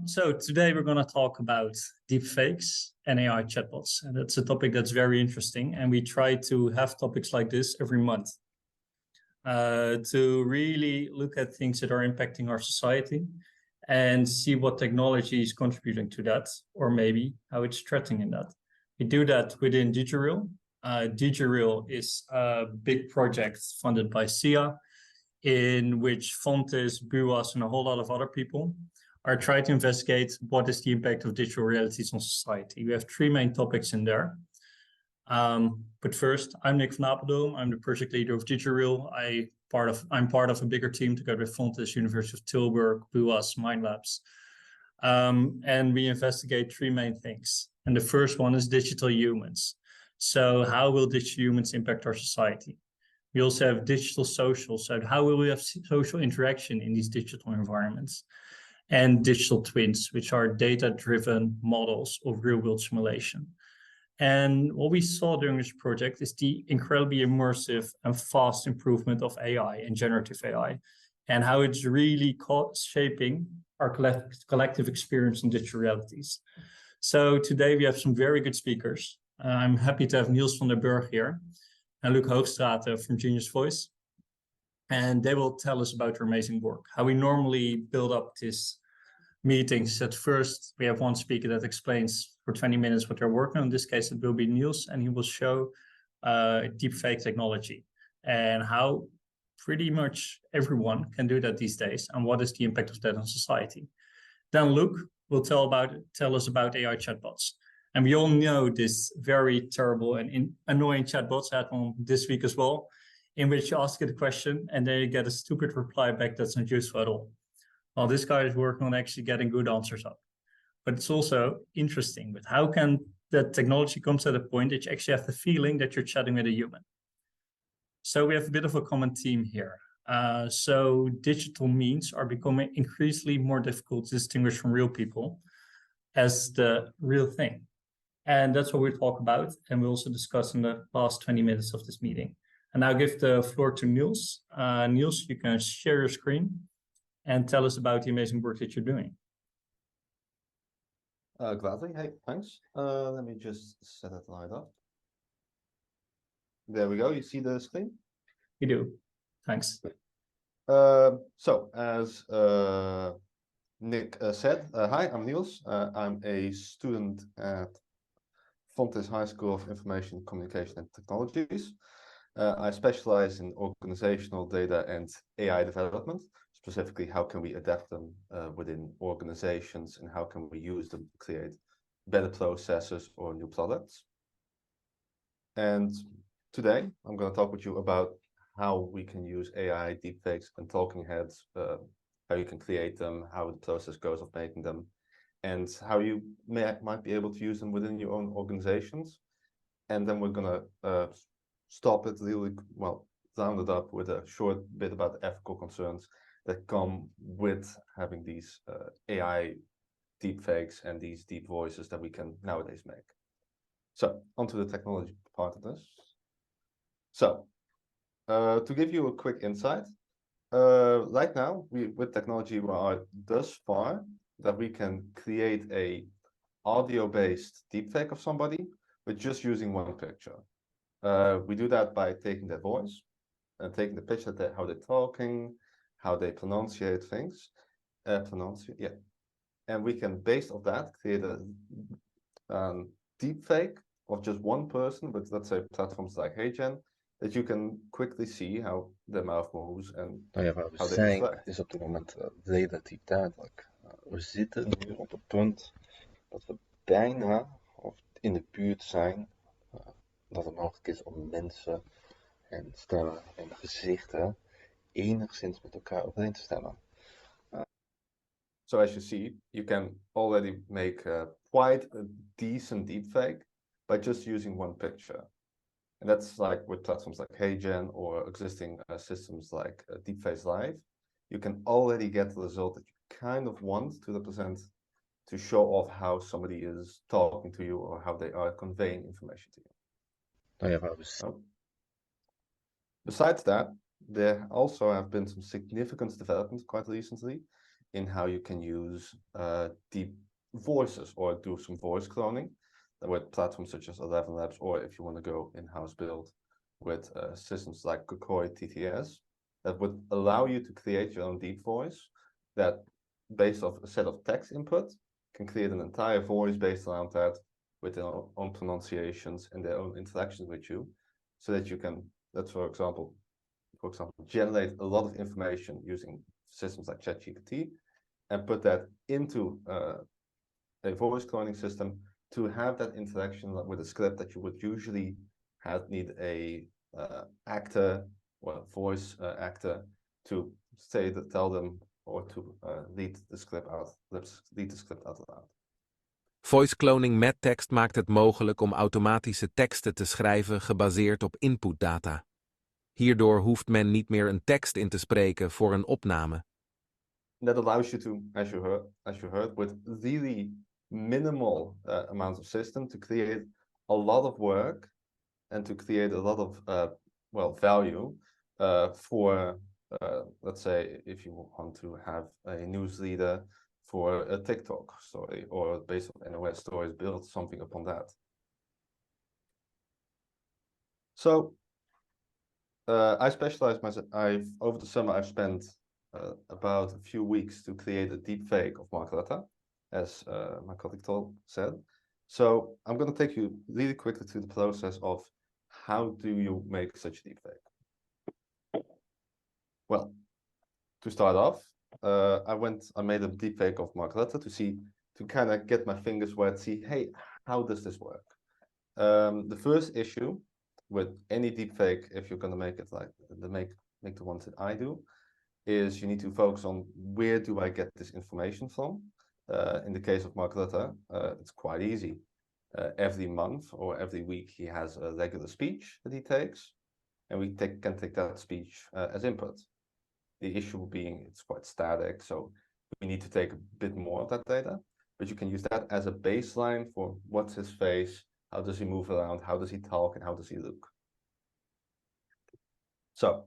So today we're going to talk about deepfakes and AI chatbots. And that's a topic that's very interesting. And we try to have topics like this every month to really look at things that are impacting our society and see what technology is contributing to that, or maybe how it's threatening that. We do that within DIGIREAL. DIGIREAL is a big project funded by SIA, in which Fontes, Buas, and a whole lot of other people are trying to investigate what is the impact of digital realities on society. We have three main topics in there. But first, I'm Luuk van Hoogstraten. I'm the project leader of DIGIREAL. I'm part of a bigger team together with Fontes, University of Tilburg, Buas, Mind Labs. And we investigate three main things. And the first one is digital humans. So how will digital humans impact our society? We also have digital social. So how will we have social interaction in these digital environments? And digital twins, which are data-driven models of real-world simulation. And what we saw during this project is the incredibly immersive and fast improvement of AI and generative AI, and how it's really shaping our collective experience in digital realities. So today we have some very good speakers. I'm happy to have Niels van der Burg here and Luuk van Hoogstraten from Genius Voice. And they will tell us about their amazing work, how we normally build up these meetings. At first, we have one speaker that explains for 20 minutes what they're working on. In this case, it will be Niels, and he will show deepfake technology and how pretty much everyone can do that these days, and what is the impact of that on society. Then Luuk will tell us about AI chatbots. And we all know this very terrible and annoying chatbots. I had one this week as well, in which you ask it a question and then you get a stupid reply back that's not useful at all. Well, this guy is working on actually getting good answers up. But it's also interesting, but how can the technology come to the point that you actually have the feeling that you're chatting with a human? So we have a bit of a common theme here. So digital means are becoming increasingly more difficult to distinguish from real people as the real thing. And that's what we talk about. And we also discuss in the last 20 minutes of this meeting. And I'll give the floor to Niels. Niels, you can share your screen and tell us about the amazing work that you're doing. Gladly. Hey, thanks. Let me just set it right up. There we go. You see the screen? We do. Thanks. So, as Nick said, hi, I'm Niels. I'm a student at Fontes High School of Information, Communication and Technologies. I specialize in organizational data and AI development. Specifically, how can we adapt them within organizations, and how can we use them to create better processes or new products. And today, I'm going to talk with you about how we can use AI, deepfakes, and talking heads, how you can create them, how the process goes of making them, and how you might be able to use them within your own organizations. And then we're going to stop it really, well, round it up with a short bit about the ethical concerns that come with having these AI deepfakes and these deep voices that we can nowadays make. So, onto the technology part of this. So, to give you a quick insight, right now, with technology, we are thus far that we can create a audio-based deepfake of somebody with just using one picture. We do that by taking their voice and taking the picture of how they're talking, how they pronunciate things, and we can, based on that, create a deepfake of just one person with, let's say, platforms like HeyGen, that you can quickly see how their mouth moves and Nou ja, waar we zijn, het is op dit moment relatief duidelijk. We zitten nu op het punt dat we bijna of in de buurt zijn dat het mogelijk is om mensen en stemmen en gezichten enigszins met elkaar overeen te stellen. So as you see, you can already make quite a decent deepfake by just using one picture. And that's like with platforms like HeyGen or existing systems like Deepface Live. You can already get the result that you kind of want to represent, to show off how somebody is talking to you or how they are conveying information to you. Nou ja, waar we... Besides that, there also have been some significant developments quite recently in how you can use deep voices or do some voice cloning with platforms such as 11 Labs, or if you want to go in-house build with systems like Kokoi TTS that would allow you to create your own deep voice that, based off a set of text input, can create an entire voice based around that with their own pronunciations and their own interactions with you, so that you can, let's for example, generate a lot of information using systems like ChatGPT and put that into a voice cloning system to have that interaction with a script that you would usually need a actor or voice actor to tell them or to lead the script out loud. Voice cloning met tekst maakt het mogelijk om automatische teksten te schrijven gebaseerd op inputdata. Hierdoor hoeft men niet meer een tekst in te spreken voor een opname. That allows you to, as you heard, with really minimal amounts of system to create a lot of work and to create a lot of value for let's say if you want to have a newsleader for a TikTok story, or based on NOS stories, build something upon that. So I specialize myself. Over the summer I've spent about a few weeks to create a deepfake of Mark Rutte, as my colleague said. So I'm going to take you really quickly through the process of how do you make such a deepfake. Well, to start off, I made a deepfake of Mark Rutte to kind of get my fingers wet, see, hey, how does this work? The first issue with any deepfake, if you're going to make it like make the ones that I do, is you need to focus on where do I get this information from. In the case of Mark Rutte, it's quite easy. Every month or every week he has a regular speech that he takes, and we can take that speech as input. The issue being it's quite static, so we need to take a bit more of that data, but you can use that as a baseline for what's his face, how does he move around, how does he talk, and how does he look. So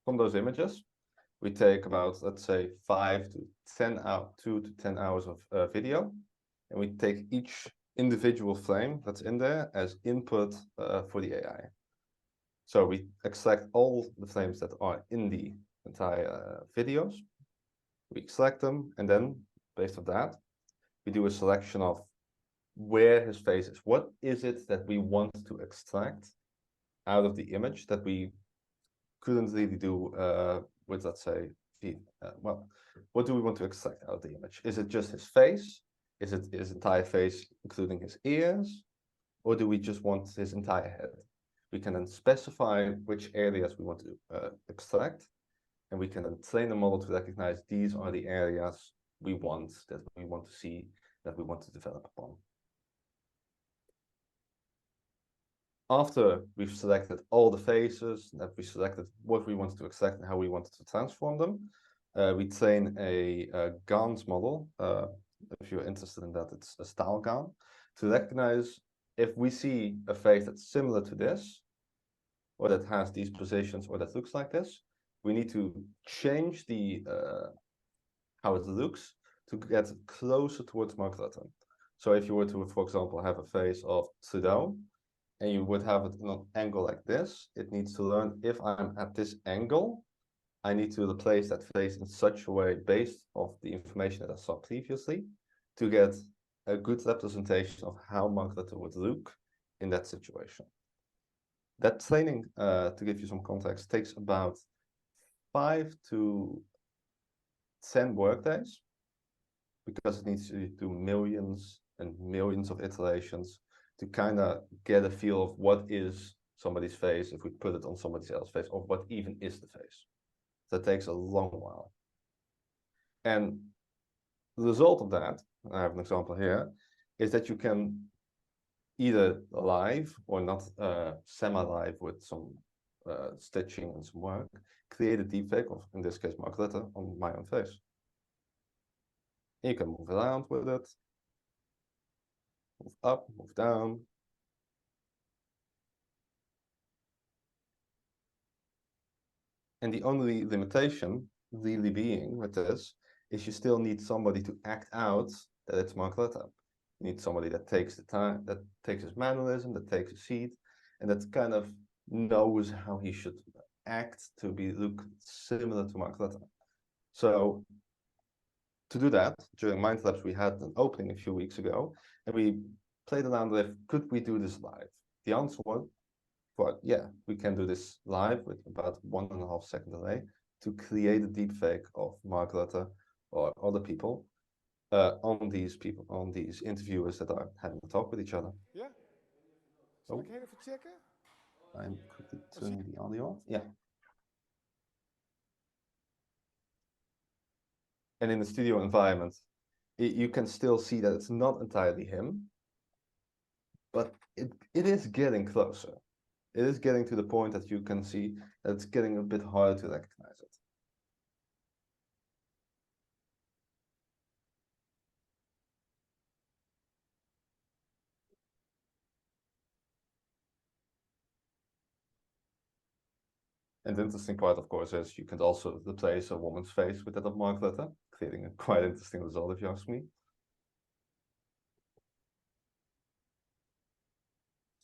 from those images, we take about, let's say, 2 to 10 hours of video, and we take each individual frame that's in there as input for the AI. So we extract all the frames that are in the entire videos, we select them, and then based on that, we do a selection of where his face is. What is it that we want to extract out of the image that we couldn't really do with, let's say, what do we want to extract out of the image? Is it just his face? Is it his entire face, including his ears? Or do we just want his entire head? We can then specify which areas we want to extract, and we can then train the model to recognize these are the areas we want to see, that we want to develop upon. After we've selected all the faces, that we selected what we wanted to extract and how we wanted to transform them, we train a GANs model. If you're interested in that, it's a style GAN, to recognize if we see a face that's similar to this, or that has these positions, or that looks like this, we need to change the how it looks to get closer towards Mark Rutte. So if you were to, for example, have a face of Trudeau, and you would have it in an angle like this, it needs to learn if I'm at this angle, I need to replace that face in such a way based off the information that I saw previously to get a good representation of how Mark Rutte would look in that situation. That training, to give you some context, takes about 5 to 10 workdays, because it needs to do millions and millions of iterations to kind of get a feel of what is somebody's face if we put it on somebody else's face, or what even is the face. That takes a long while. And the result of that, I have an example here, is that you can either live or not semi-live with some stitching and some work, create a deepfake of, in this case, Mark Rutte on my own face. And you can move around with it, move up, move down. And the only limitation really being with this is you still need somebody to act out that it's Mark Rutte. You need somebody that takes the time, that takes his mannerism, that takes a seat, and that kind of knows how he should act to look similar to Mark Rutte. So to do that, during Mind Labs, we had an opening a few weeks ago, and we played around with, could we do this live? The answer was, well, yeah, we can do this live with about 1.5 second delay to create a deepfake of Mark Rutte or other people on these interviewers that are having a talk with each other. Ja? Zal ik heel even checken? I'm quickly turning the audio off. Yeah. And in the studio environment, you can still see that it's not entirely him, but it is getting closer. It is getting to the point that you can see that it's getting a bit harder to recognize it. And the interesting part, of course, is you can also replace a woman's face with that of Mark Rutte, creating a quite interesting result, if you ask me.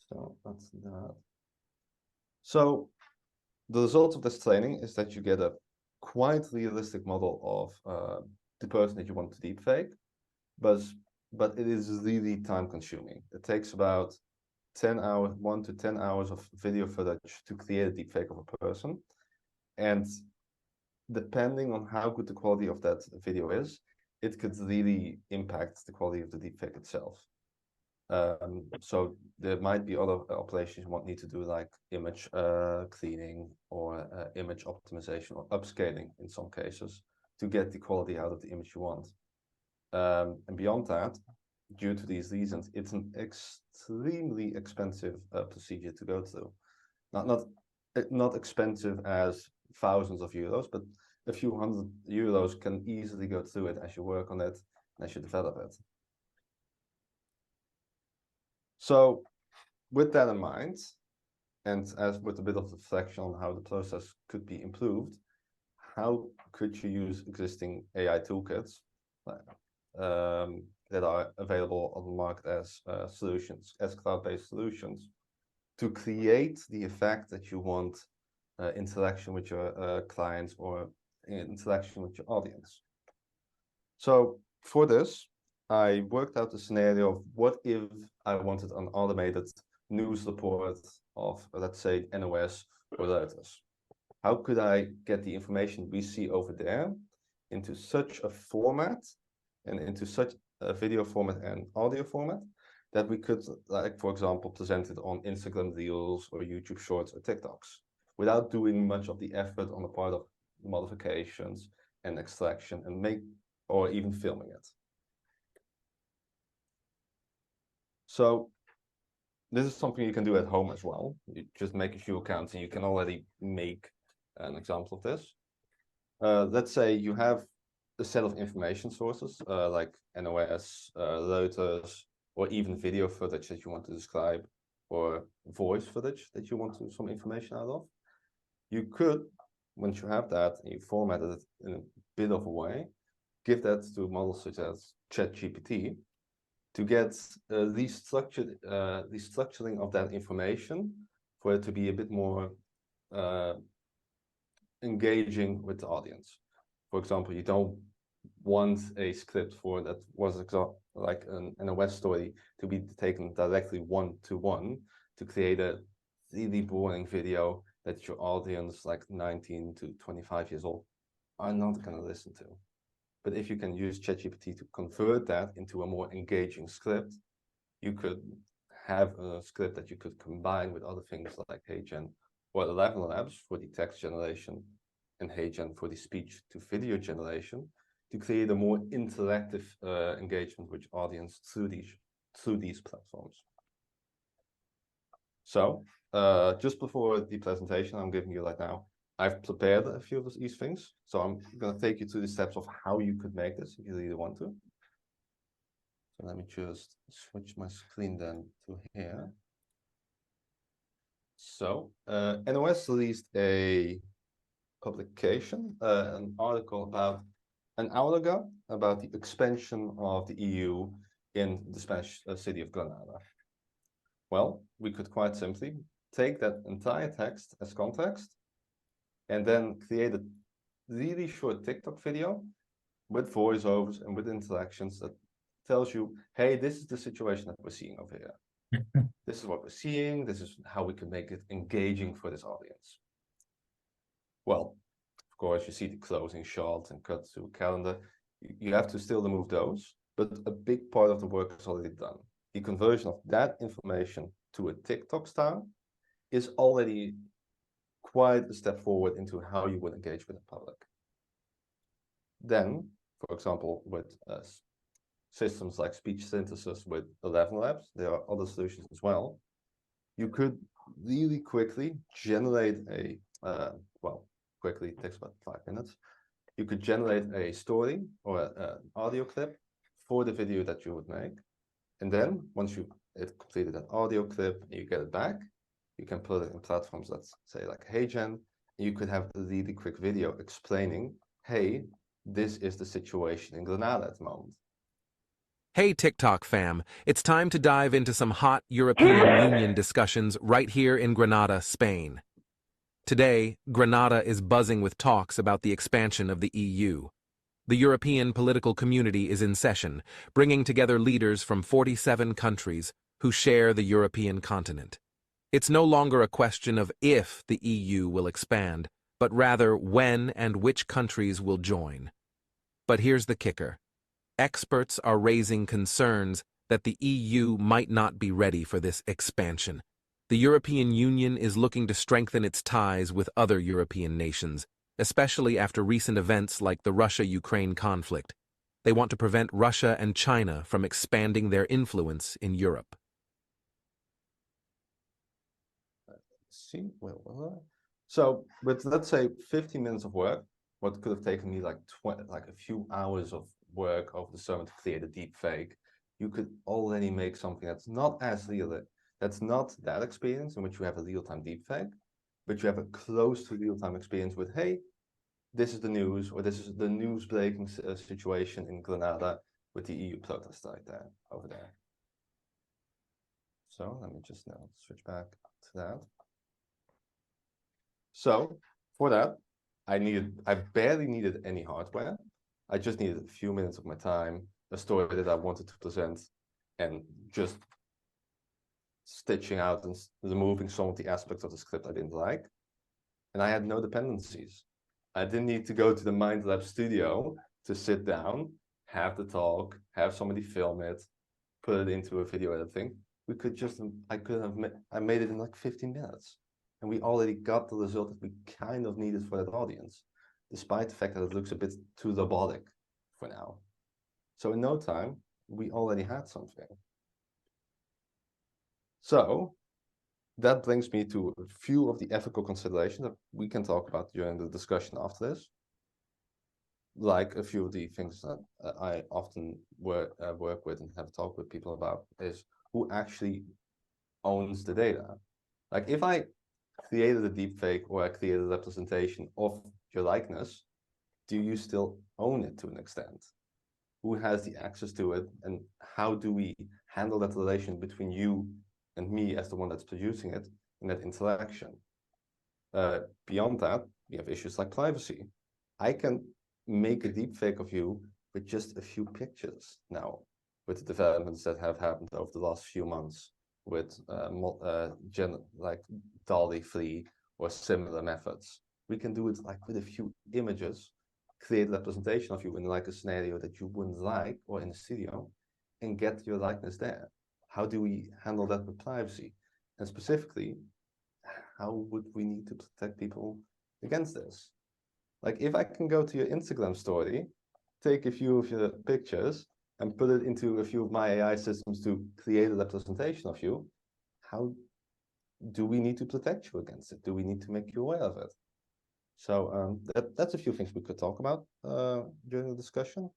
So that's that. So the result of this training is that you get a quite realistic model of the person that you want to deepfake, but it is really time consuming. It takes about 10 hours, 1 to 10 hours of video footage to create a deepfake of a person. And depending on how good the quality of that video is, it could really impact the quality of the deepfake itself. So there might be other operations you might need to do, like image cleaning or image optimization or upscaling in some cases to get the quality out of the image you want. And beyond that, due to these reasons, it's an extremely expensive procedure to go through. Not expensive as thousands of euros, but a few €100 can easily go through it as you work on it and as you develop it. So with that in mind, and as with a bit of reflection on how the process could be improved, how could you use existing AI toolkits that are available on the market as solutions, as cloud-based solutions, to create the effect that you want interaction with your clients or interaction with your audience? So for this, I worked out the scenario of what if I wanted an automated news report of, let's say, NOS or Reuters. How could I get the information we see over there into such a format and into such a video format and audio format that we could, like, for example, present it on Instagram Reels or YouTube Shorts or TikToks without doing much of the effort on the part of modifications and extraction and or even filming it. So this is something you can do at home as well. You just make a few accounts and you can already make an example of this. Let's say you have a set of information sources like NOS, Reuters, or even video footage that you want to describe, or voice footage that you want some information out of. You could, once you have that and you formatted it in a bit of a way, give that to models such as ChatGPT to get the structuring of that information for it to be a bit more engaging with the audience. For example, you don't want a script for that was like an NOS story to be taken directly one-to-one to create a really boring video that your audience, like 19 to 25 years old, are not going to listen to. But if you can use ChatGPT to convert that into a more engaging script, you could have a script that you could combine with other things like HeyGen or ElevenLabs for the text generation and HeyGen for the speech to video generation to create a more interactive engagement with your audience through these platforms. So just before the presentation I'm giving you right now, I've prepared a few of these things. So I'm going to take you through the steps of how you could make this if you really want to. So let me just switch my screen then to here. So NOS released a publication, an article about an hour ago about the expansion of the EU in the Spanish city of Granada. Well, we could quite simply take that entire text as context and then create a really short TikTok video with voiceovers and with interactions that tells you, hey, this is the situation that we're seeing over here. This is what we're seeing. This is how we can make it engaging for this audience. Well, of course, you see the closing shots and cut to calendar. You have to still remove those, but a big part of the work is already done. The conversion of that information to a TikTok style is already quite a step forward into how you would engage with the public. Then, for example, with systems like speech synthesis with 11 Labs, there are other solutions as well. You could really quickly generate a, well, quickly, it takes about 5 minutes. You could generate a story or an audio clip for the video that you would make. And then once you completed that audio clip and you get it back, you can put it in platforms, let's say like HeyGen. You could have a really quick video explaining, hey, this is the situation in Granada at the moment. Hey TikTok fam, it's time to dive into some hot European Union discussions right here in Granada, Spain. Today, Granada is buzzing with talks about the expansion of the EU. The European political community is in session, bringing together leaders from 47 countries who share the European continent. It's no longer a question of if the EU will expand, but rather when and which countries will join. But here's the kicker. Experts are raising concerns that the EU might not be ready for this expansion. The European Union is looking to strengthen its ties with other European nations, especially after recent events like the Russia-Ukraine conflict. They want to prevent Russia and China from expanding their influence in Europe. So with, let's say, 15 minutes of work, what could have taken me like a few hours of work over the summer to create a deep fake, you could already make something that's not as real, that's not that experience in which you have a real-time deep fake, but you have a close to real-time experience with, hey, this is the news, or this is the news breaking situation in Granada with the EU protest right there, over there. So let me just now switch back to that. So for that, I barely needed any hardware. I just needed a few minutes of my time, a story that I wanted to present, and just stitching out and removing some of the aspects of the script I didn't like. And I had no dependencies. I didn't need to go to the MindLab studio to sit down, have the talk, have somebody film it, put it into a video editing. I made it in like 15 minutes. And we already got the result that we kind of needed for that audience, despite the fact that it looks a bit too robotic for now. So in no time, we already had something. So that brings me to a few of the ethical considerations that we can talk about during the discussion after this. Like a few of the things that I often work with and have talked with people about is who actually owns the data. Like if I created a deepfake or I created a representation of your likeness, do you still own it to an extent? Who has the access to it, and how do we handle that relation between you and me as the one that's producing it in that interaction? Beyond that, we have issues like privacy. I can make a deepfake of you with just a few pictures now, with the developments that have happened over the last few months with like DALL-E 3 or similar methods. We can do it like with a few images, create a representation of you in like a scenario that you wouldn't like or in a studio, and get your likeness there. How do we handle that with privacy? And specifically, how would we need to protect people against this? Like if I can go to your Instagram story, take a few of your pictures and put it into a few of my AI systems to create a representation of you, how do we need to protect you against it? Do we need to make you aware of it? So that's a few things we could talk about during the discussion.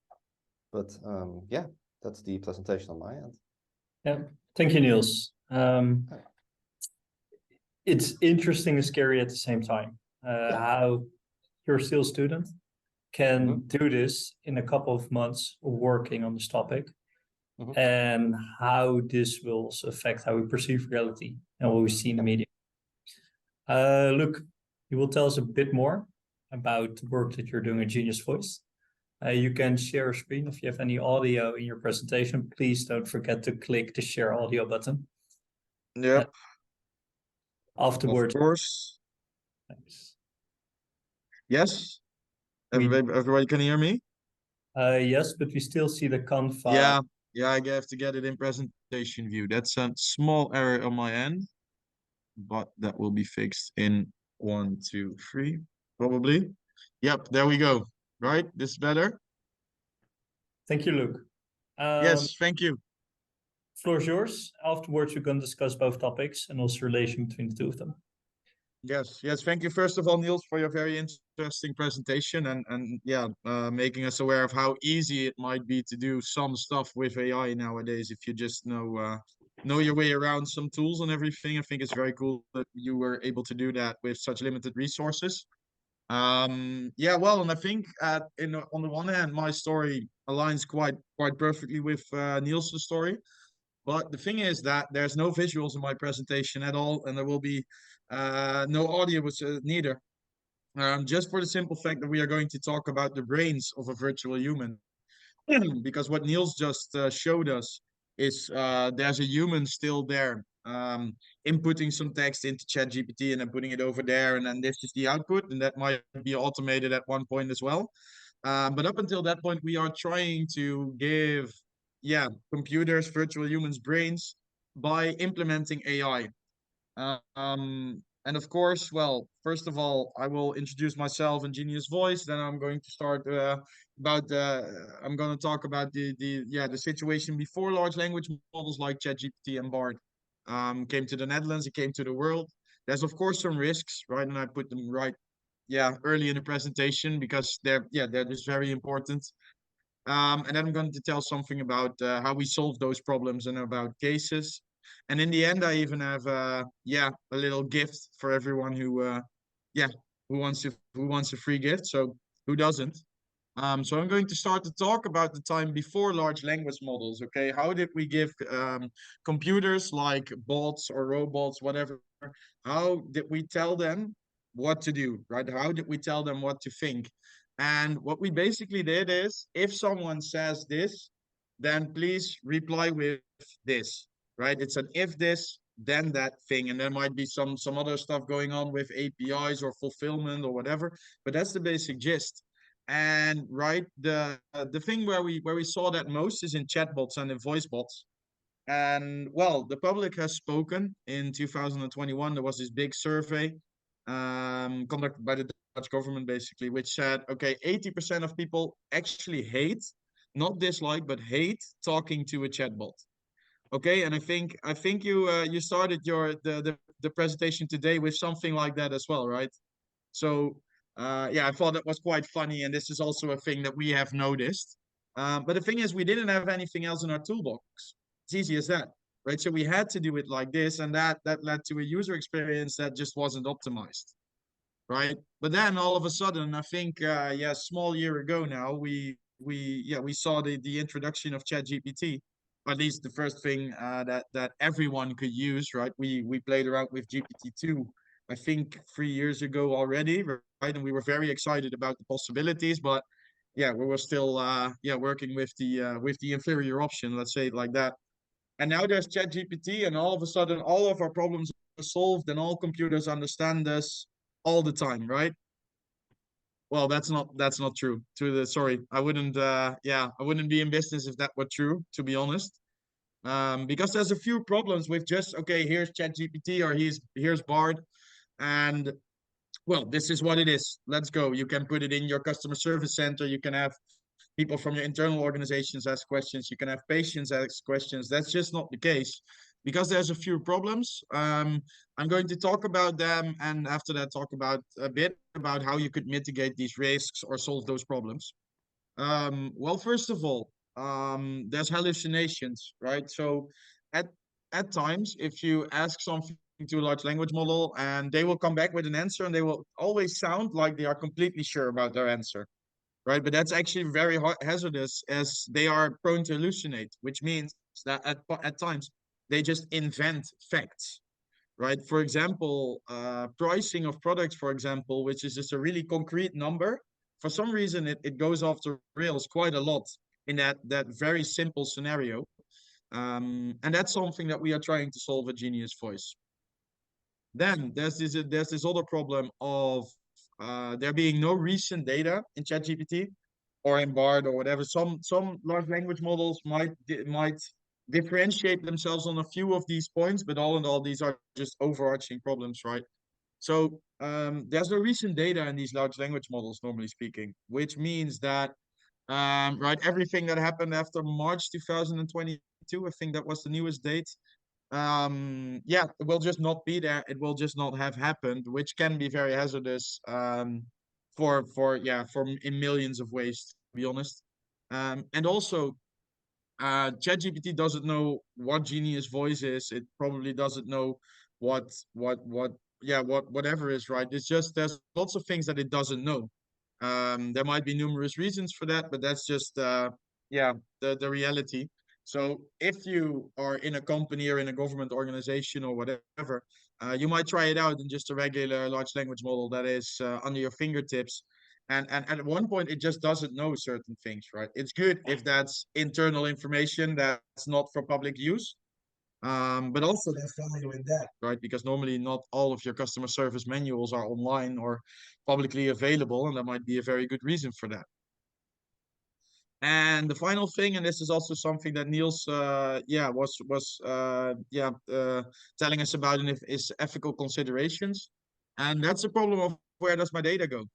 But yeah, that's the presentation on my end. Yeah, thank you, Niels. It's interesting and scary at the same time. How you're still a student, can Mhm. do this in a couple of months of working on this topic, Mhm. and how this will also affect how we perceive reality and what we see in the media. Luuk, you will tell us a bit more about the work that you're doing at Genius Voice. You can share a screen. If you have any audio in your presentation, please don't forget to click the share audio button. Yep, of Afterwards, course. thanks. Yes, We, everybody can hear me? yes, but we still see the Canva. Yeah, I have to get it in presentation view. That's a small error on my end, but that will be fixed in 1, 2, 3, probably. Yep, there we go. Right, this is better? Thank you, Luuk. Yes, thank you. Floor is yours. Afterwards, we can discuss both topics and also relation between the two of them. Yes, thank you first of all, Niels, for your very interesting presentation and making us aware of how easy it might be to do some stuff with AI nowadays if you just know your way around some tools and everything. I think it's very cool that you were able to do that with such limited resources. Well, and I think on the one hand, my story aligns quite perfectly with Niels' story. But the thing is that there's no visuals in my presentation at all, and there will be no audio neither. Just for the simple fact that we are going to talk about the brains of a virtual human. Because what Niels just showed us is there's a human still there, inputting some text into ChatGPT and then putting it over there, and then this is the output, and that might be automated at one point as well. But up until that point, we are trying to give, computers, virtual humans, brains by implementing AI. And of course, well, first of all, I will introduce myself in Genius Voice. Then I'm going to start I'm going to talk about the situation before large language models like ChatGPT and Bard came to the Netherlands. It came to the world. There's of course some risks, right? And I put them right, early in the presentation because they're just very important. And then I'm going to tell something about how we solve those problems and about cases. And in the end, I even have a little gift for everyone who wants a free gift. So who doesn't? So I'm going to start to talk about the time before large language models. Okay, how did we give computers like bots or robots, whatever? How did we tell them what to do? Right? How did we tell them what to think? And what we basically did is, if someone says this, then please reply with this. Right? It's an if this, then that thing, and there might be some other stuff going on with APIs or fulfillment or whatever. But that's the basic gist. And right, the thing where we saw that most is in chatbots and in voice bots. And well, the public has spoken. In 2021, there was this big survey conducted by the Dutch government, basically, which said, okay, 80% of people actually hate, not dislike, but hate talking to a chatbot. Okay, and I think you started the presentation today with something like that as well, right? So I thought that was quite funny, and this is also a thing that we have noticed. But the thing is, we didn't have anything else in our toolbox. It's easy as that, right? So we had to do it like this, and that led to a user experience that just wasn't optimized, right? But then all of a sudden, I think a small year ago now, we saw the introduction of ChatGPT. At least the first thing that everyone could use, right? We played around with GPT-2, I think 3 years ago already, right? And we were very excited about the possibilities, but we were still working with the inferior option, let's say it like that. And now there's ChatGPT, and all of a sudden, all of our problems are solved, and all computers understand us all the time, right? Well, that's not true. Sorry, I wouldn't be in business if that were true, to be honest. Because there's a few problems with just, okay, here's ChatGPT or here's Bard, and well, this is what it is. Let's go. You can put it in your customer service center. You can have people from your internal organizations ask questions. You can have patients ask questions. That's just not the case because there's a few problems. I'm going to talk about them, and after that, talk about a bit about how you could mitigate these risks or solve those problems. Well, first of all, there's hallucinations, right? So at times, if you ask something to a large language model, and they will come back with an answer, and they will always sound like they are completely sure about their answer, right? But that's actually very hazardous, as they are prone to hallucinate, which means that at times they just invent facts, right? For example, pricing of products, for example, which is just a really concrete number. For some reason, it goes off the rails quite a lot in that very simple scenario. And that's something that we are trying to solve at Genius Voice. Then there's this other problem of there being no recent data in ChatGPT or in Bard or whatever. Some large language models might differentiate themselves on a few of these points, but all in all, these are just overarching problems, right? So there's no recent data in these large language models, normally speaking, which means that right, everything that happened after March 2022, I think that was the newest date. Yeah, it will just not be there. It will just not have happened, which can be very hazardous for in millions of ways, to be honest. And also, ChatGPT doesn't know what Genius Voice is. It probably doesn't know whatever is, right. It's just there's lots of things that it doesn't know. There might be numerous reasons for that, but that's just the reality. So if you are in a company or in a government organization or whatever, you might try it out in just a regular large language model that is under your fingertips. And at one point, it just doesn't know certain things, right? It's good if that's internal information that's not for public use. But also there's value in that, right? Because normally not all of your customer service manuals are online or publicly available, and there might be a very good reason for that. And the final thing, and this is also something that Niels was telling us about, and is ethical considerations. And that's the problem of where does my data go?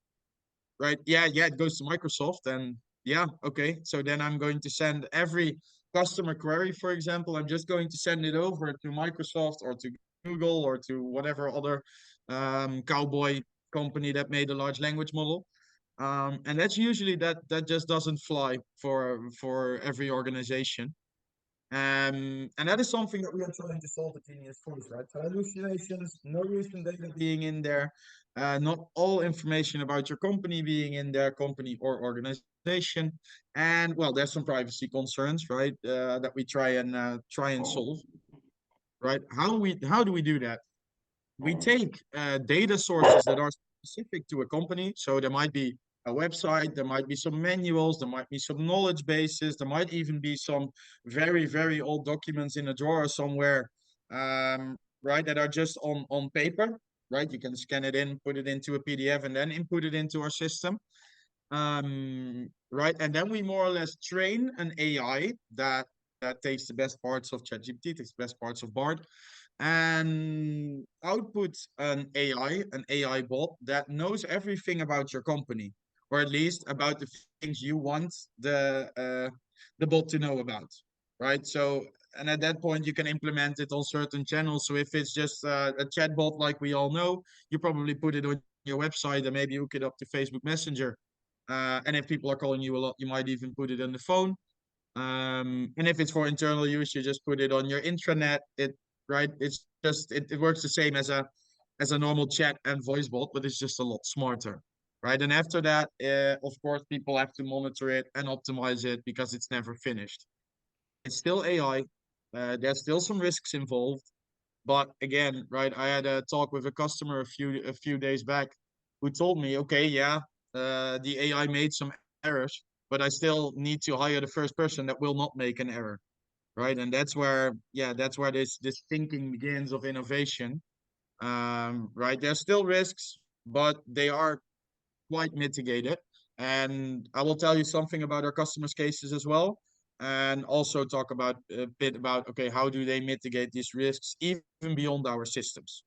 Right? Yeah, it goes to Microsoft, and yeah, okay. So then I'm going to send every customer query, for example, I'm just going to send it over to Microsoft or to Google or to whatever other cowboy company that made a large language model. And that's usually that just doesn't fly for every organization. And that is something that we are trying to solve at Genius Voice, right? So hallucinations, no recent data being in there, not all information about your company being in there, company or organization. And well, there's some privacy concerns, right? That we try and solve, right? How do we do that? We take data sources that are specific to a company. So there might be a website, there might be some manuals, there might be some knowledge bases, there might even be some very, very old documents in a drawer somewhere, right, that are just on paper, right? You can scan it in, put it into a PDF, and then input it into our system. Right, and then we more or less train an AI that takes the best parts of ChatGPT, takes the best parts of Bard, and output an AI bot that knows everything about your company, or at least about the things you want the bot to know about, right? So, and at that point, you can implement it on certain channels. So if it's just a chatbot, like we all know, you probably put it on your website and maybe hook it up to Facebook Messenger. And if people are calling you a lot, you might even put it on the phone. And if it's for internal use, you just put it on your intranet. Right? It's just it works the same as a normal chat and voice bot, but it's just a lot smarter, right? And after that, of course, people have to monitor it and optimize it because it's never finished. It's still AI. There's still some risks involved, but again, right? I had a talk with a customer a few days back who told me, okay, yeah, the AI made some errors, but I still need to hire the first person that will not make an error, right? And that's where this thinking begins of innovation. Right, there's still risks, but they are quite mitigated. And I will tell you something about our customers' cases as well, and also talk about a bit about, okay, how do they mitigate these risks even beyond our systems,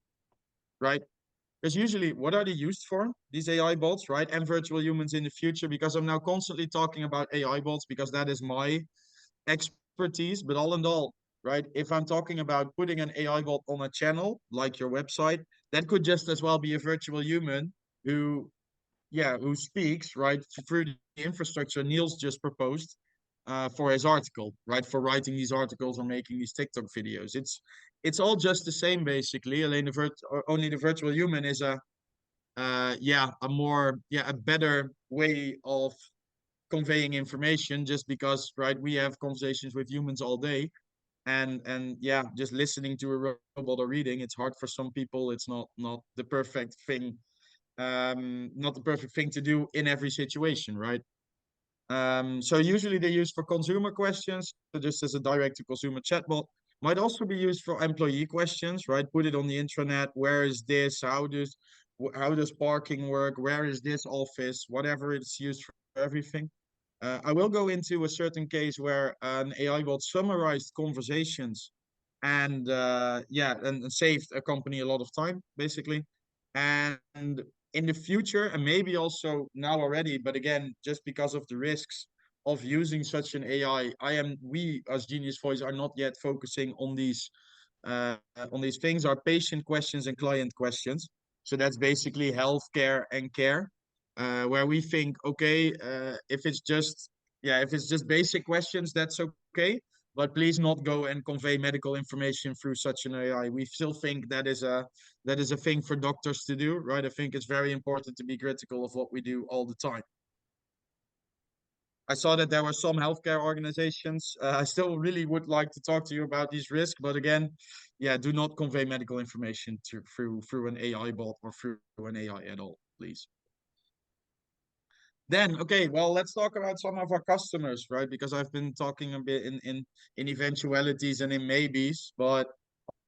right? Because usually, what are they used for, these AI bots, right? And virtual humans in the future, because I'm now constantly talking about AI bots because that is my expertise. But all in all, right, if I'm talking about putting an AI bot on a channel like your website, that could just as well be a virtual human who speaks, right, through the infrastructure Niels just proposed. for his article, right? For writing these articles or making these TikTok videos. It's all just the same basically. Only the virtual human is a better way of conveying information, just because, right, we have conversations with humans all day, and yeah, just listening to a robot or reading, it's hard for some people. It's not the perfect thing, not the perfect thing to do in every situation, right? So usually they use for consumer questions, so just as a direct to consumer chatbot. Might also be used for employee questions, right? Put it on the intranet. Where is this? How does parking work? Where is this office? Whatever, it's used for everything. I will go into a certain case where an AI bot summarized conversations and and saved a company a lot of time, basically. And in the future, and maybe also now already, but again, just because of the risks of using such an AI, we as Genius Voice are not yet focusing on these things, are patient questions and client questions. So that's basically healthcare and care, where we think, okay, if it's just basic questions, that's okay, but please not go and convey medical information through such an AI. We still think that is a thing for doctors to do, right? I think it's very important to be critical of what we do all the time. I saw that there were some healthcare organizations. I still really would like to talk to you about these risks, but again, yeah, do not convey medical information through an AI bot or through an AI at all, please. Then, okay, well, let's talk about some of our customers, right? Because I've been talking a bit in eventualities and in maybes, but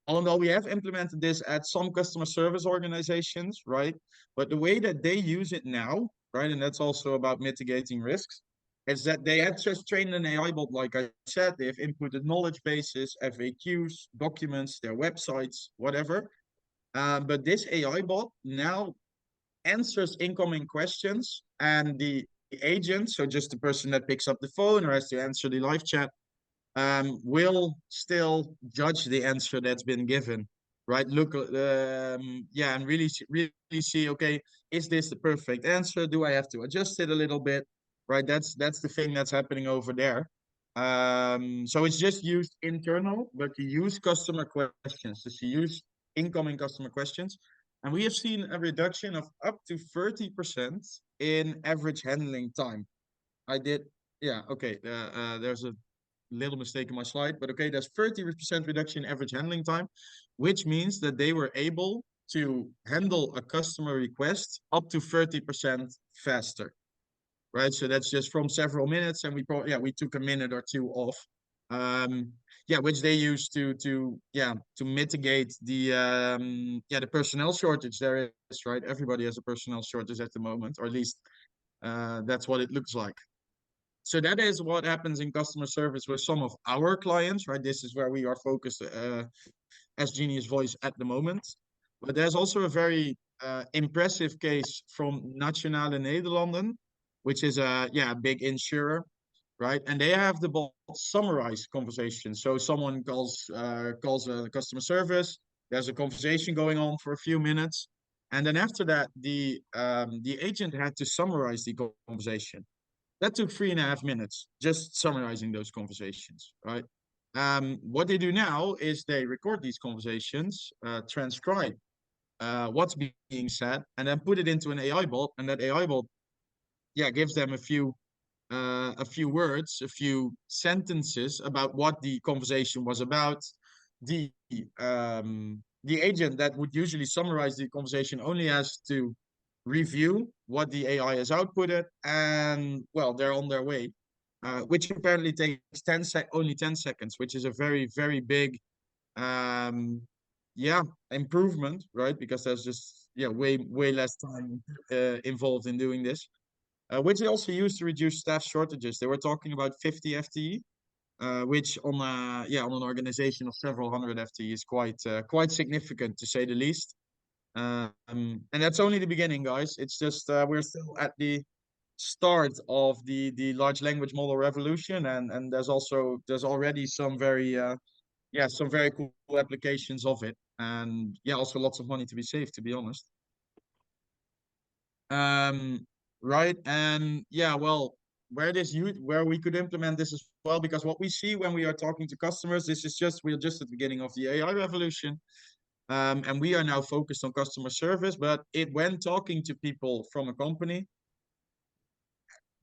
all in all, we have implemented this at some customer service organizations, right? But the way that they use it now, right, and that's also about mitigating risks, is that they have just trained an AI bot, like I said. They have inputted knowledge bases, FAQs, documents, their websites, whatever. But this AI bot now answers incoming questions, and the agent, so just the person that picks up the phone or has to answer the live chat, will still judge the answer that's been given, right? Look, and really see, okay, is this the perfect answer? Do I have to adjust it a little bit, right? That's the thing that's happening over there. So it's just used internal, but to use customer questions, to use incoming customer questions. And we have seen a reduction of up to 30% in average handling time. There's a little mistake in my slide, but okay, there's 30% reduction in average handling time, which means that they were able to handle a customer request up to 30% faster, right? So that's just from several minutes, and we took a minute or two off, which they use to mitigate the personnel shortage there is, right? Everybody has a personnel shortage at the moment, or at least that's what it looks like. So that is what happens in customer service with some of our clients, right? This is where we are focused as Genius Voice at the moment. But there's also a very impressive case from Nationale Nederlanden, which is a big insurer, right? And they have the bot summarize conversations. So someone calls a customer service. There's a conversation going on for a few minutes, and then after that, the agent had to summarize the conversation. That took 3.5 minutes, just summarizing those conversations, right? What they do now is they record these conversations, transcribe what's being said, and then put it into an AI bot, and that AI bot, gives them a few words, a few sentences about what the conversation was about. The agent that would usually summarize the conversation only has to review what the AI has outputted, and well, they're on their way, which apparently takes only 10 seconds, which is a very, very big improvement, right? Because there's just way less time involved in doing this, which they also use to reduce staff shortages. They were talking about 50 FTE, which on an organization of several hundred FTE is quite significant, to say the least. And that's only the beginning, guys. It's just we're still at the start of the large language model revolution, and there's already some very cool applications of it, and also lots of money to be saved, to be honest. Right, and well, where we could implement this as well, because what we see when we are talking to customers, we're just at the beginning of the AI revolution. And we are now focused on customer service, but when talking to people from a company,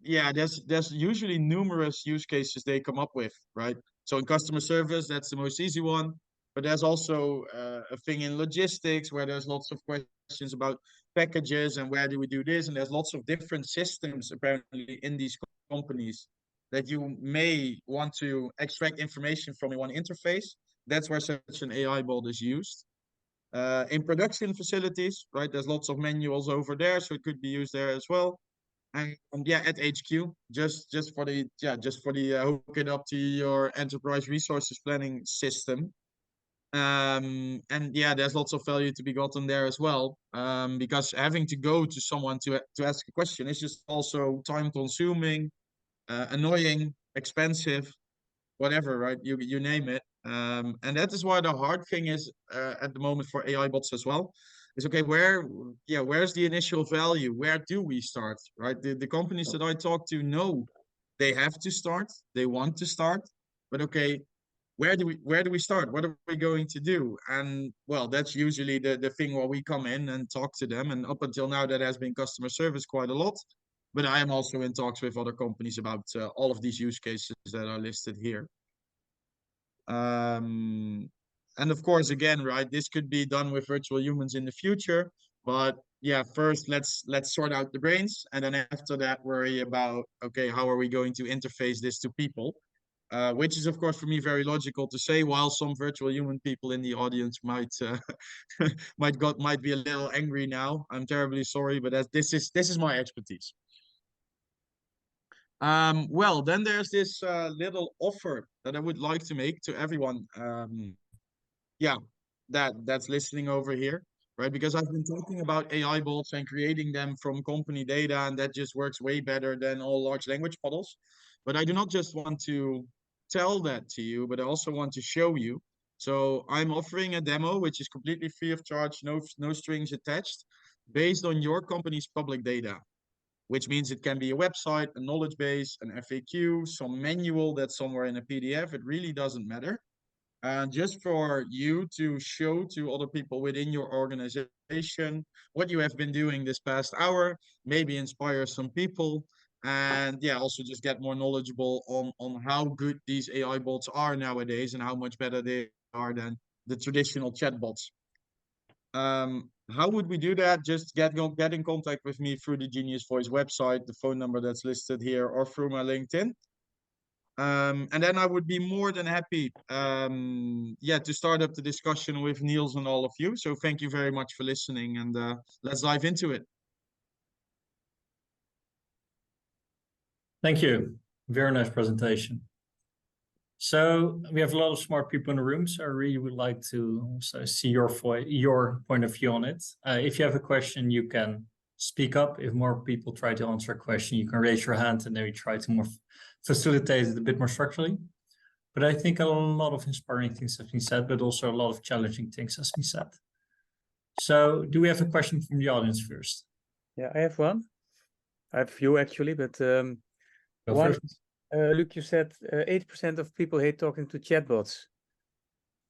yeah, there's usually numerous use cases they come up with, right? So in customer service, that's the most easy one. But there's also a thing in logistics where there's lots of questions about packages and where do we do this, and there's lots of different systems apparently in these companies that you may want to extract information from in one interface. That's where such an AI bot is used. In production facilities, right? There's lots of manuals over there, so it could be used there as well. And yeah, at HQ, just for the hook it up to your enterprise resources planning system. And yeah, there's lots of value to be gotten there as well. Because having to go to someone to ask a question is just also time consuming, annoying, expensive, whatever, right? You name it. And that is why the hard thing is at the moment for AI bots as well. Is okay, where's the initial value? Where do we start? Right? The companies that I talk to know they have to start, they want to start, but okay, where do we start? What are we going to do? And well, that's usually the thing where we come in and talk to them. And up until now, that has been customer service quite a lot. But I am also in talks with other companies about all of these use cases that are listed here. And of course, again, right, this could be done with virtual humans in the future. But yeah, first let's sort out the brains, and then after that, worry about, okay, how are we going to interface this to people? Which is, of course, for me very logical to say, while some virtual human people in the audience might might be a little angry now. I'm terribly sorry, but this is my expertise. Well, then there's this little offer that I would like to make to everyone. Yeah, that's listening over here, right? Because I've been talking about AI bots and creating them from company data, and that just works way better than all large language models. But I do not just want to tell that to you, but I also want to show you. So I'm offering a demo, which is completely free of charge, no strings attached, based on your company's public data, which means it can be a website, a knowledge base, an FAQ, some manual that's somewhere in a PDF. It really doesn't matter. And just for you to show to other people within your organization what you have been doing this past hour, maybe inspire some people, and yeah, also just get more knowledgeable on how good these AI bots are nowadays and how much better they are than the traditional chatbots. How would we do that? Just get in contact with me through the Genius Voice website, the phone number that's listed here, or through my LinkedIn. And then I would be more than happy, to start up the discussion with Niels and all of you. So thank you very much for listening, and let's dive into it. Thank you. Very nice presentation. So we have a lot of smart people in the room, so I really would like to also see your point of view on it. If you have a question, you can speak up. If more people try to answer a question, you can raise your hand, and then we try to facilitate it a bit more structurally. But I think a lot of inspiring things have been said, but also a lot of challenging things has been said. So do we have a question from the audience first? Yeah, I have one. I have a few actually, but Go one, first. Luuk, you said 80% of people hate talking to chatbots.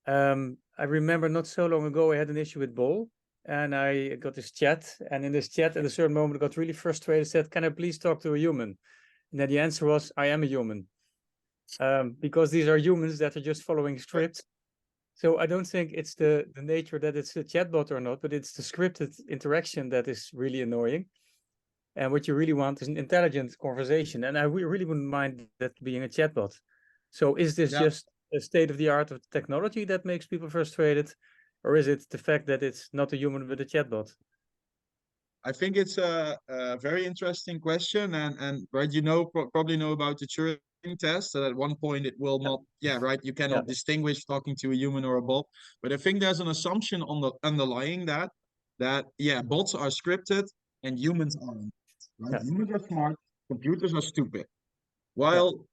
I remember not so long ago, I had an issue with Bol, and I got this chat, and in this chat, at a certain moment, I got really frustrated, said, can I please talk to a human? And then the answer was, I am a human. Because these are humans that are just following scripts. So I don't think it's the nature that it's a chatbot or not, but it's the scripted interaction that is really annoying. And what you really want is an intelligent conversation. And I really wouldn't mind that being a chatbot. So is this just a state of the art of technology that makes people frustrated? Or is it the fact that it's not a human but a chatbot? I think it's a very interesting question. And right, probably know about the Turing test, that at one point it will not, you cannot distinguish talking to a human or a bot. But I think there's an assumption on the underlying that bots are scripted and humans aren't. Right? Humans are smart, computers are stupid. While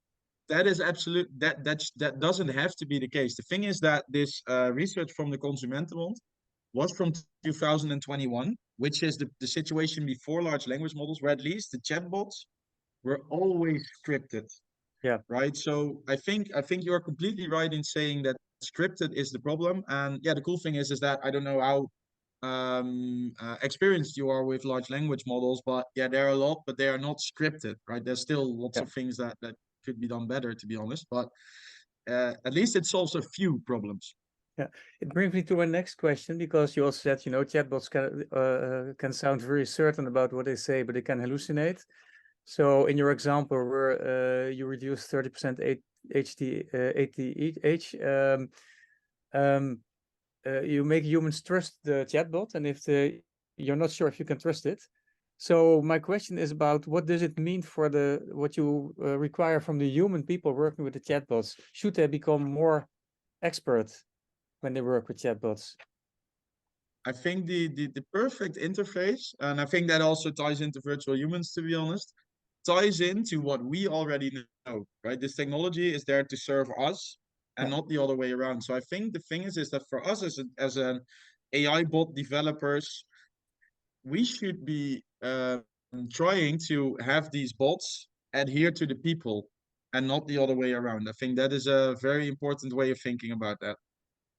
that is absolute, that doesn't have to be the case. The thing is that this research from the Consumentenbond was from 2021, which is the situation before large language models, where at least the chatbots we're always scripted. Yeah. Right. So I think you're completely right in saying that scripted is the problem. And yeah, the cool thing is that I don't know how experienced you are with large language models, but yeah, there are a lot, but they are not scripted, right? There's still lots of things that could be done better, to be honest, but at least it solves a few problems. Yeah, it brings me to my next question, because you also said, you know, chatbots can sound very certain about what they say, but they can hallucinate. So in your example where you reduce 30% ATH, you make humans trust the chatbot, and if you're not sure if you can trust it. So my question is about, what does it mean for what you require from the human people working with the chatbots? Should they become more expert when they work with chatbots? I think the perfect interface, and I think that also ties into virtual humans, to be honest, ties into what we already know, right? This technology is there to serve us and not the other way around. So I think the thing is that for us as an AI bot developers, we should be trying to have these bots adhere to the people and not the other way around. I think that is a very important way of thinking about that.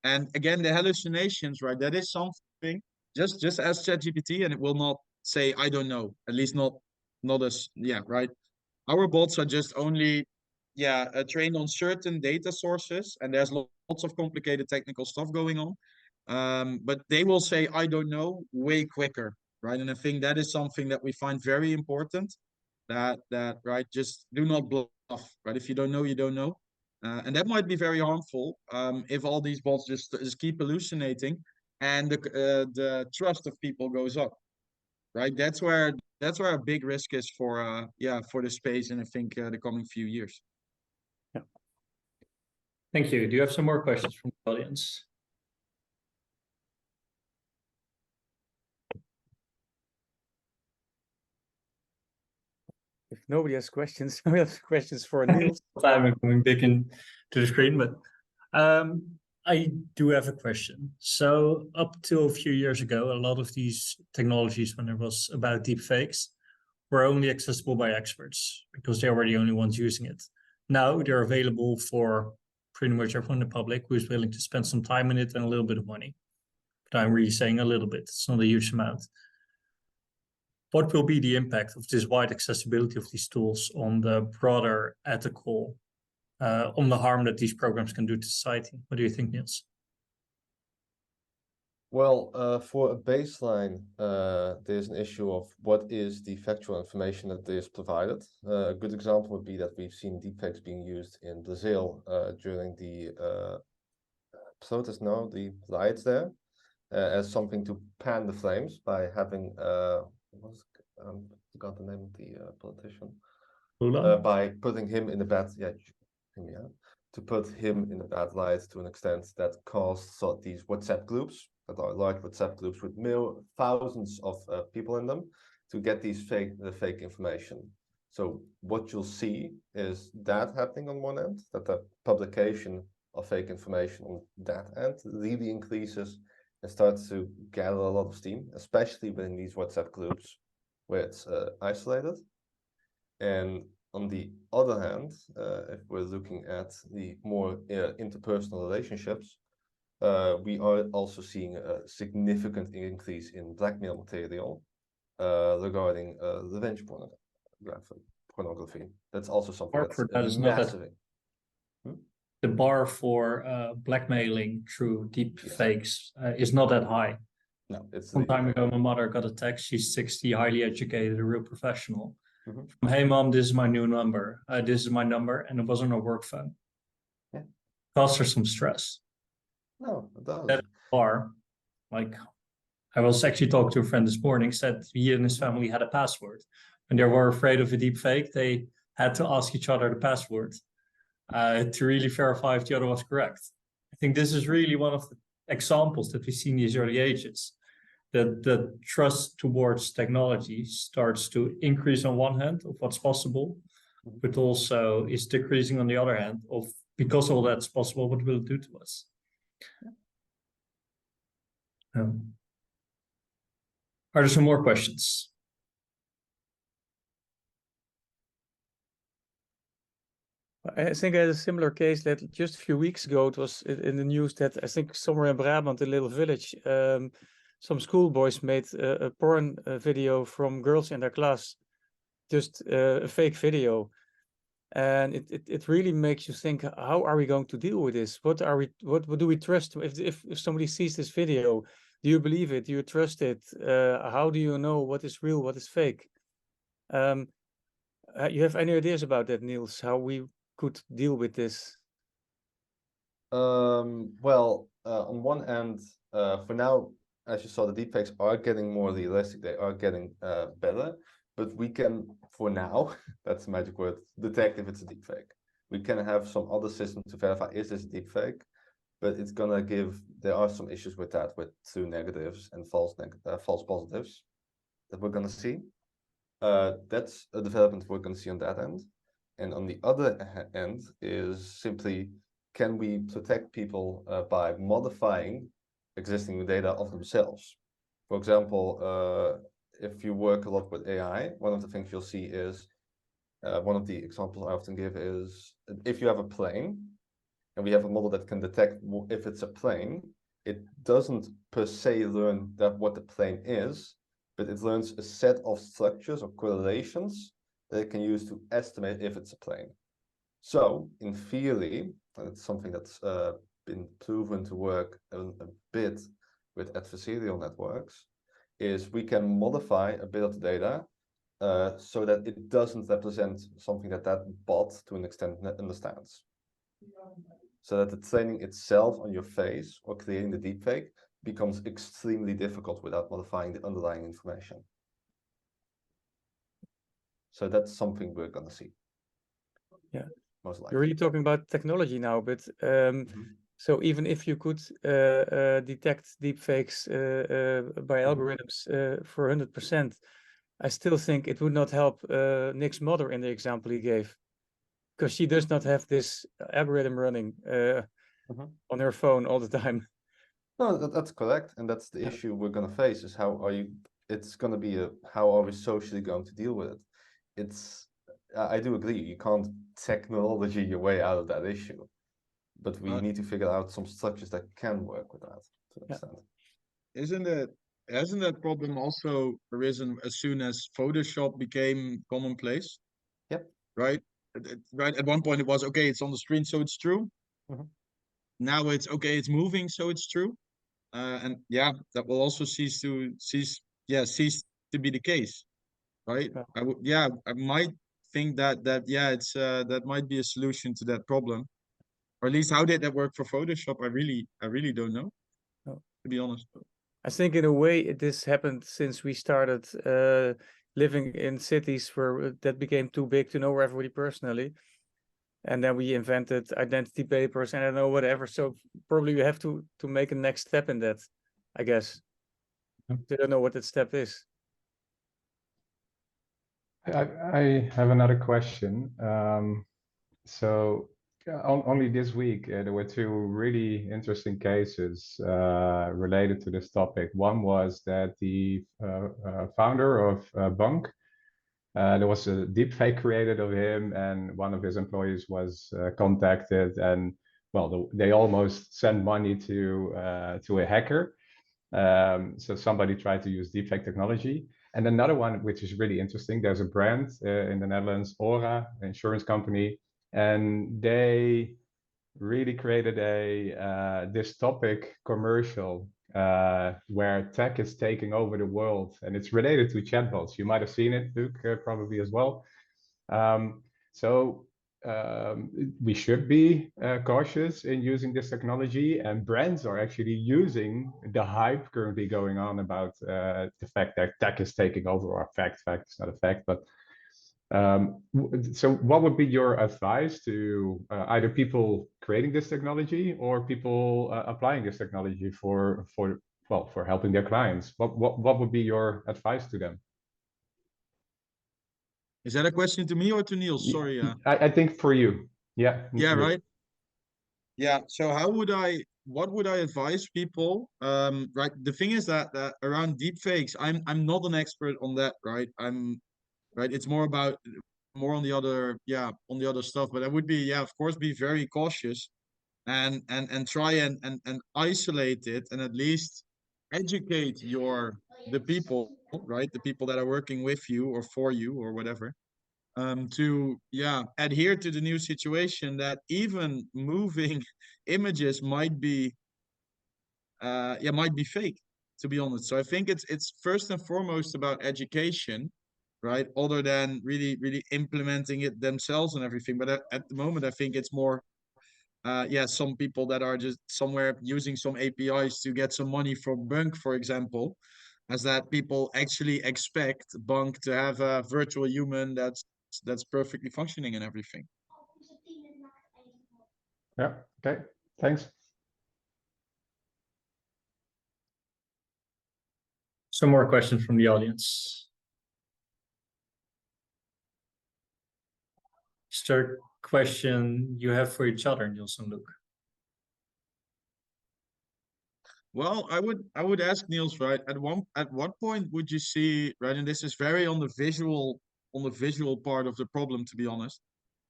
And again, the hallucinations, right? That is something, just ask ChatGPT and it will not say, I don't know, at least not as, yeah, right? Our bots are just only, trained on certain data sources, and there's lots of complicated technical stuff going on. But they will say, I don't know, way quicker, right? And I think that is something that we find very important, that right, just do not bluff, right? If you don't know, you don't know. And that might be very harmful if all these bots just keep hallucinating and the trust of people goes up, right? That's where a big risk is for the space, and I think the coming few years. Yeah. Thank you. Do you have some more questions from the audience? If nobody has questions, we have questions for Niels. I'm going big into the screen, but I do have a question. So up to a few years ago, a lot of these technologies, when it was about deepfakes, were only accessible by experts because they were the only ones using it. Now they're available for pretty much everyone in the public who is willing to spend some time in it and a little bit of money. But I'm really saying a little bit, it's not a huge amount. What will be the impact of this wide accessibility of these tools on the broader ethical, on the harm that these programs can do to society? What do you think, Niels? Well, for a baseline, there's an issue of what is the factual information that is provided. A good example would be that we've seen deepfakes being used in Brazil during the protests, the riots there, as something to pan the flames by having forgot the name of the politician. By putting him in the bad, to put him in the bad light to an extent that caused these WhatsApp groups, that are large WhatsApp groups with thousands of people in them, to get these fake information. So what you'll see is that happening on one end, that the publication of fake information on that end really increases and starts to gather a lot of steam, especially within these WhatsApp groups where it's isolated. And on the other hand, if we're looking at the more interpersonal relationships, we are also seeing a significant increase in blackmail material regarding revenge pornography. That's also something that's massive. The bar for blackmailing through deepfakes is not that high. No, it's some time ago, my mother got a text. She's 60, highly educated, a real professional. Mm-hmm. Hey, mom, this is my new number. This is my number, and it wasn't a work phone. Yeah, caused her some stress. No, it does. That bar, like, I was actually talking to a friend this morning. Said he and his family had a password. When they were afraid of a deep fake, they had to ask each other the password to really verify if the other was correct. I think this is really one of the examples that we see in these early ages. That the trust towards technology starts to increase on one hand of what's possible, but also is decreasing on the other hand of, because all that's possible, what will it do to us? Are there some more questions? I think I had a similar case that just a few weeks ago, it was in the news that I think somewhere in Brabant, a little village, some schoolboys made a porn video from girls in their class, just a fake video. And it really makes you think, how are we going to deal with this? What do we trust? If somebody sees this video, do you believe it? Do you trust it? How do you know what is real, what is fake? You have any ideas about that, Niels? How we could deal with this? Well, on one end, for now, as you saw, the deepfakes are getting more realistic. They are getting better, but we can, for now, that's the magic word, detect if it's a deepfake. We can have some other system to verify, is this a deepfake? But it's gonna there are some issues with that, with true negatives and false positives that we're gonna see. That's a development we're gonna see on that end. And on the other end is simply, can we protect people by modifying existing data of themselves? For example, if you work a lot with AI, one of the things you'll see is, one of the examples I often give is, if you have a plane, and we have a model that can detect if it's a plane, it doesn't per se learn what the plane is, but it learns a set of structures or correlations that it can use to estimate if it's a plane. So, in theory, and it's something that's been proven to work a bit with adversarial networks, is we can modify a bit of the data so that it doesn't represent something that bot, to an extent, understands. So that the training itself on your face or creating the deepfake becomes extremely difficult without modifying the underlying information. So that's something we're gonna see. Yeah, most likely. you're really talking about technology now, but so even if you could detect deepfakes by algorithms for 100%, I still think it would not help Nick's mother in the example he gave, because she does not have this algorithm running on her phone all the time. No, that's correct, and that's the issue we're going to face, is how are you, it's going to be how are we socially going to deal with it? I do agree, you can't technology your way out of that issue, but we need to figure out some structures that can work with that to an extent. Hasn't that problem also arisen as soon as Photoshop became commonplace? Yep. Right? Right. At one point it was, okay, it's on the screen, so it's true. Now it's, okay, it's moving, so it's true. And yeah, that will also cease to be the case. Right? I might think that that might be a solution to that problem. Or at least, how did that work for Photoshop? I really don't know, to be honest. I think in a way this happened since we started living in cities where that became too big to know everybody personally. And then we invented identity papers and I don't know, whatever. So probably we have to make a next step in that, I guess. I don't know what that step is. I have another question. So only this week, there were two really interesting cases related to this topic. One was that the founder of Bank, there was a deepfake created of him, and one of his employees was contacted, and well, they almost sent money to a hacker. So somebody tried to use deepfake technology. And another one, which is really interesting, there's a brand in the Netherlands, Aura, an insurance company, and they really created a dystopic commercial where tech is taking over the world, and it's related to chatbots. You might have seen it, Luuk, probably as well. We should be cautious in using this technology, and brands are actually using the hype currently going on about the fact that tech is taking over, or fact, it's not a fact, but so what would be your advice to either people creating this technology or people applying this technology for helping their clients? What would be your advice to them? Is that a question to me or to Niels? Sorry. I think for you. Yeah. Yeah, right. Yeah. So what would I advise people? Right. The thing is that around deepfakes, I'm not an expert on that, right? Right. It's more about more on the other, on the other stuff. But I would be, of course, be very cautious and try and isolate it, and at least educate the people, right? The people that are working with you or for you or whatever, to adhere to the new situation, that even moving images might be fake, to be honest. So I think it's first and foremost about education, right? Other than really implementing it themselves and everything. But at the moment, I think it's more some people that are just somewhere using some APIs to get some money from Bunk, for example, as that people actually expect Bunk to have a virtual human that's perfectly functioning and everything. Yeah, okay, thanks. Some more questions from the audience. Is there a question you have for each other, Niels and Luuk? Well, I would ask Niels, right? At what point would you see, right? And this is very on the visual part of the problem, to be honest.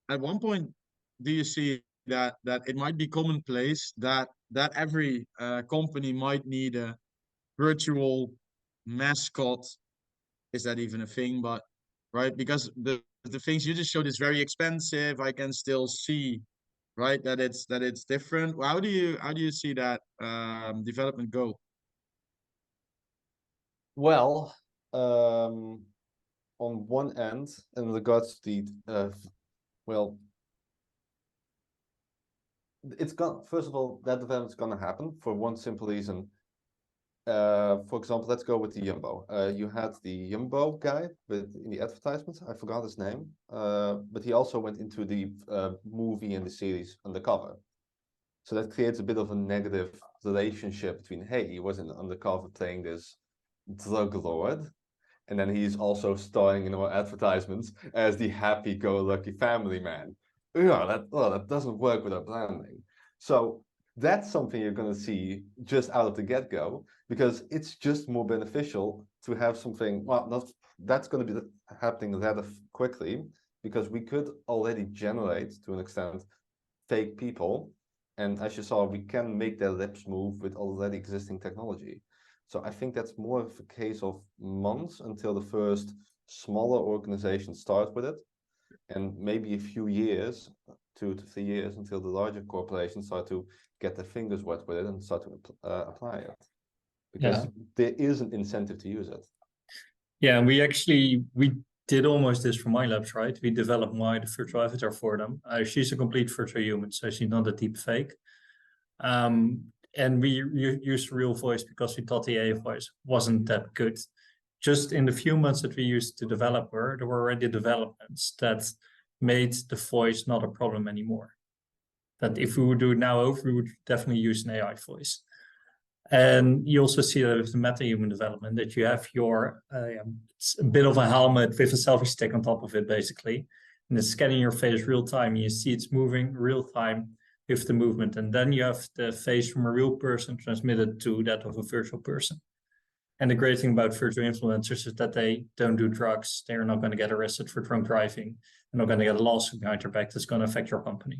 At one point, do you see that it might be commonplace that every company might need a virtual mascot? Is that even a thing? But right, because the things you just showed is very expensive. I can still see, right, that it's different. How do you see that development go? Well, on one end, in regards to the well, it's gonna, first of all, that development's gonna happen for one simple reason. For example, let's go with the Jumbo. You had the Jumbo guy in the advertisements. I forgot his name, but he also went into the movie and the series Undercover. So that creates a bit of a negative relationship between, hey, he was in Undercover playing this drug lord, and then he's also starring in our advertisements as the happy-go-lucky family man. Yeah, that doesn't work with our branding. So that's something you're going to see just out of the get-go, because it's just more beneficial to have something. Well, that's going to be happening rather quickly, because we could already generate, to an extent, fake people. And as you saw, we can make their lips move with already existing technology. So I think that's more of a case of months until the first smaller organizations start with it, and maybe a few years, 2 to 3 years, until the larger corporations start to get their fingers wet with it and start to apply it. Because there is an incentive to use it. Yeah, and we did almost this for my labs, right? We developed the virtual avatar for them. She's a complete virtual human, so she's not a deep fake. And we used real voice because we thought the AI voice wasn't that good. Just in the few months that we used to develop her, there were already developments that made the voice not a problem anymore. That if we would do it now over, we would definitely use an AI voice. And you also see that with the meta-human development, that you have it's a bit of a helmet with a selfie stick on top of it, basically. And it's scanning your face real time. You see it's moving real time with the movement. And then you have the face from a real person transmitted to that of a virtual person. And the great thing about virtual influencers is that they don't do drugs. They're not going to get arrested for drunk driving. They're not going to get a lawsuit behind their back that's going to affect your company.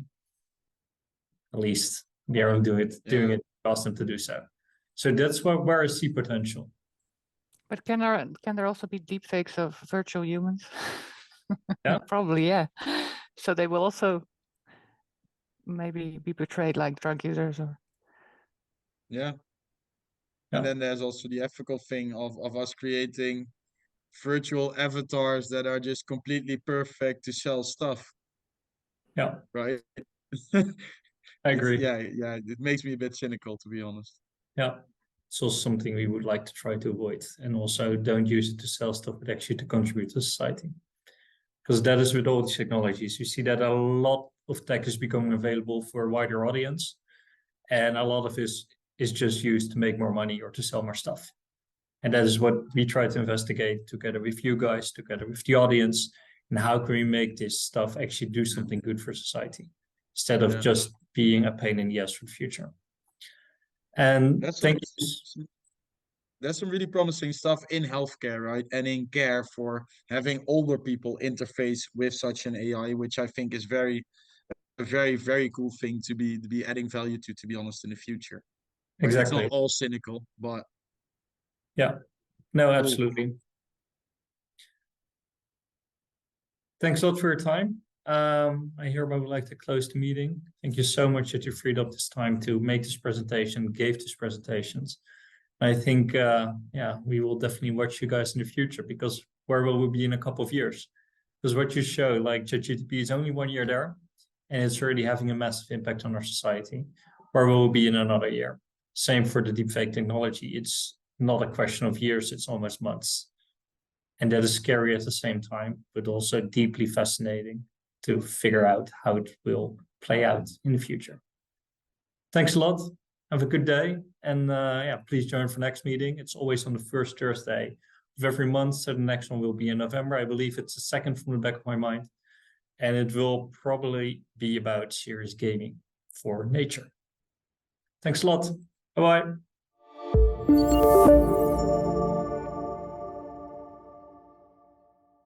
At least they are doing it, ask them to do so. So that's where I see potential. But can there also be deepfakes of virtual humans? Yeah. Probably, yeah. So they will also maybe be portrayed like drug users, or And then there's also the ethical thing of us creating virtual avatars that are just completely perfect to sell stuff. Yeah. Right. I agree. Yeah. It makes me a bit cynical, to be honest. Yeah. It's also something we would like to try to avoid, and also don't use it to sell stuff, but actually to contribute to society. Because that is with all these technologies. You see that a lot of tech is becoming available for a wider audience, and a lot of this is just used to make more money or to sell more stuff. And that is what we try to investigate together with you guys, together with the audience, and how can we make this stuff actually do something good for society, instead of just being a pain in the ass for the future. And thank you. there's some really promising stuff in healthcare, right? And in care for having older people interface with such an AI, which I think is a very cool thing to be adding value to be honest, in the future. Right? It's Exactly. not all cynical, but Yeah. No, cool. absolutely. Thanks a lot for your time. I hereby would like to close the meeting. Thank you so much that you freed up this time to make this presentation, gave these presentations. I think, yeah, we will definitely watch you guys in the future, because where will we be in a couple of years? Because what you show, like ChatGPT is only 1 year there, and it's already having a massive impact on our society. Where will we be in another year? Same for the deepfake technology. It's not a question of years, it's almost months. And that is scary at the same time, but also deeply fascinating to figure out how it will play out in the future. Thanks a lot. Have a good day. And yeah, please join for next meeting. It's always on the first Thursday of every month. So the next one will be in November. I believe it's the second from the back of my mind. And it will probably be about serious gaming for nature. Thanks a lot. Bye-bye.